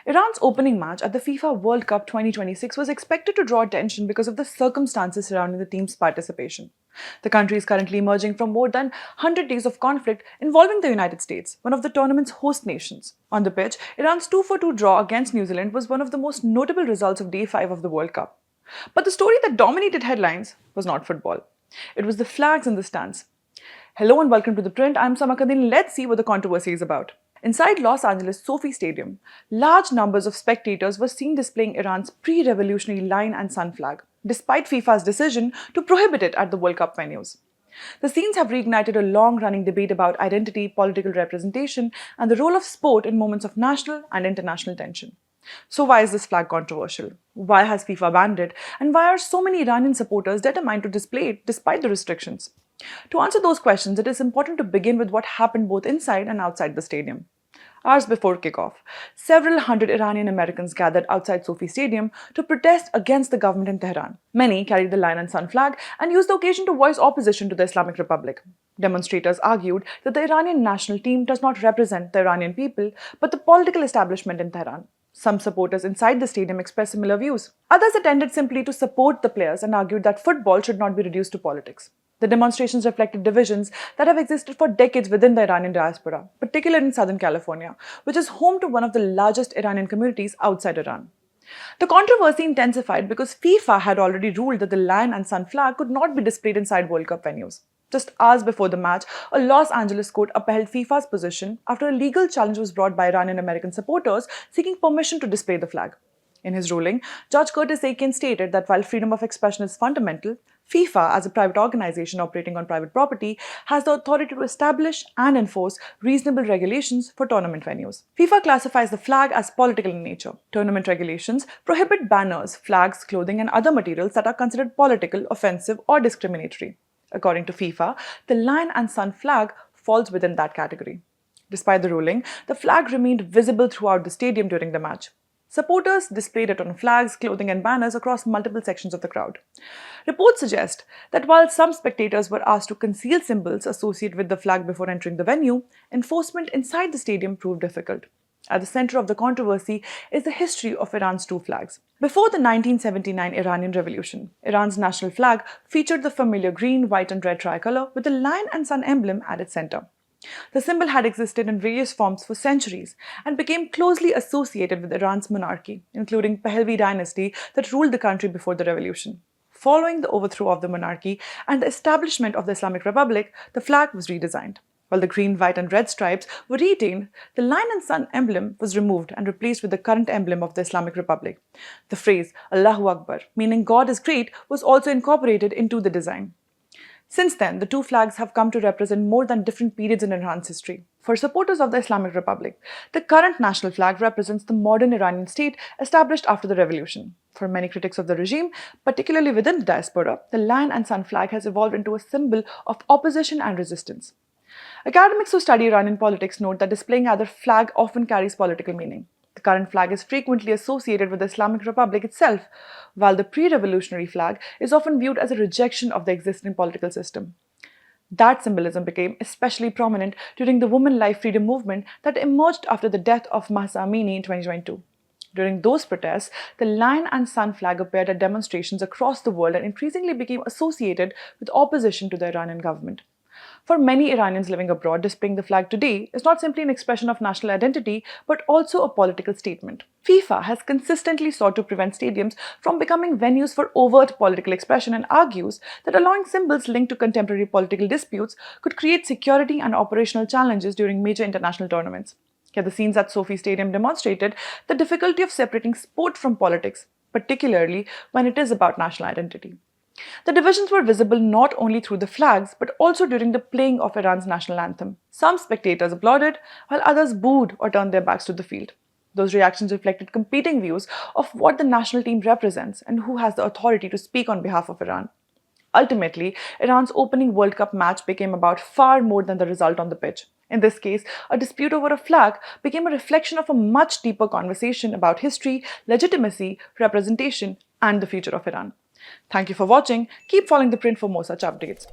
Iran's opening match at the FIFA World Cup 2026 was expected to draw attention because of the circumstances surrounding the team's participation. The country is currently emerging from more than 100 days of conflict involving the United States, one of the tournament's host nations. On the pitch, Iran's 2-2 draw against New Zealand was one of the most notable results of Day 5 of the World Cup. But the story that dominated headlines was not football. It was the flags in the stands. Hello and welcome to ThePrint. I'm Samah Qundeel. Let's see what the controversy is about. Inside Los Angeles SoFi Stadium, large numbers of spectators were seen displaying Iran's pre-revolutionary lion and sun flag, despite FIFA's decision to prohibit it at the World Cup venues. The scenes have reignited a long-running debate about identity, political representation, and the role of sport in moments of national and international tension. So why is this flag controversial? Why has FIFA banned it? And why are so many Iranian supporters determined to display it despite the restrictions? To answer those questions, it is important to begin with what happened both inside and outside the stadium. Hours before kickoff, several hundred Iranian Americans gathered outside SoFi Stadium to protest against the government in Tehran. Many carried the lion and sun flag and used the occasion to voice opposition to the Islamic Republic. Demonstrators argued that the Iranian national team does not represent the Iranian people, but the political establishment in Tehran. Some supporters inside the stadium expressed similar views. Others attended simply to support the players and argued that football should not be reduced to politics. The demonstrations reflected divisions that have existed for decades within the Iranian diaspora, particularly in Southern California, which is home to one of the largest Iranian communities outside Iran. The controversy intensified because FIFA had already ruled that the lion and sun flag could not be displayed inside World Cup venues. Just hours before the match, a Los Angeles court upheld FIFA's position after a legal challenge was brought by Iranian American supporters seeking permission to display the flag. In his ruling, Judge Curtis Aiken stated that while freedom of expression is fundamental, FIFA, as a private organization operating on private property, has the authority to establish and enforce reasonable regulations for tournament venues. FIFA classifies the flag as political in nature. Tournament regulations prohibit banners, flags, clothing, and other materials that are considered political, offensive, or discriminatory. According to FIFA, the lion and sun flag falls within that category. Despite the ruling, the flag remained visible throughout the stadium during the match. Supporters displayed it on flags, clothing, and banners across multiple sections of the crowd. Reports suggest that while some spectators were asked to conceal symbols associated with the flag before entering the venue, enforcement inside the stadium proved difficult. At the center of the controversy is the history of Iran's two flags. Before the 1979 Iranian Revolution, Iran's national flag featured the familiar green, white, and red tricolor with the lion and sun emblem at its center. The symbol had existed in various forms for centuries and became closely associated with Iran's monarchy, including Pahlavi dynasty that ruled the country before the revolution. Following the overthrow of the monarchy and the establishment of the Islamic Republic, the flag was redesigned. While the green, white, and red stripes were retained, the lion and sun emblem was removed and replaced with the current emblem of the Islamic Republic. The phrase Allahu Akbar, meaning God is great, was also incorporated into the design. Since then, the two flags have come to represent more than different periods in Iran's history. For supporters of the Islamic Republic, the current national flag represents the modern Iranian state established after the revolution. For many critics of the regime, particularly within the diaspora, the lion and sun flag has evolved into a symbol of opposition and resistance. Academics who study Iranian politics note that displaying either flag often carries political meaning. The current flag is frequently associated with the Islamic Republic itself, while the pre-revolutionary flag is often viewed as a rejection of the existing political system. That symbolism became especially prominent during the women life freedom movement that emerged after the death of Mahsa Amini in 2022. During those protests, the lion and sun flag appeared at demonstrations across the world and increasingly became associated with opposition to the Iranian government. For many Iranians living abroad, displaying the flag today is not simply an expression of national identity, but also a political statement. FIFA has consistently sought to prevent stadiums from becoming venues for overt political expression and argues that allowing symbols linked to contemporary political disputes could create security and operational challenges during major international tournaments. Yet the scenes at SoFi Stadium demonstrated the difficulty of separating sport from politics, particularly when it is about national identity. The divisions were visible not only through the flags, but also during the playing of Iran's national anthem. Some spectators applauded, while others booed or turned their backs to the field. Those reactions reflected competing views of what the national team represents and who has the authority to speak on behalf of Iran. Ultimately, Iran's opening World Cup match became about far more than the result on the pitch. In this case, a dispute over a flag became a reflection of a much deeper conversation about history, legitimacy, representation, and the future of Iran. Thank you for watching. Keep following ThePrint for more such updates.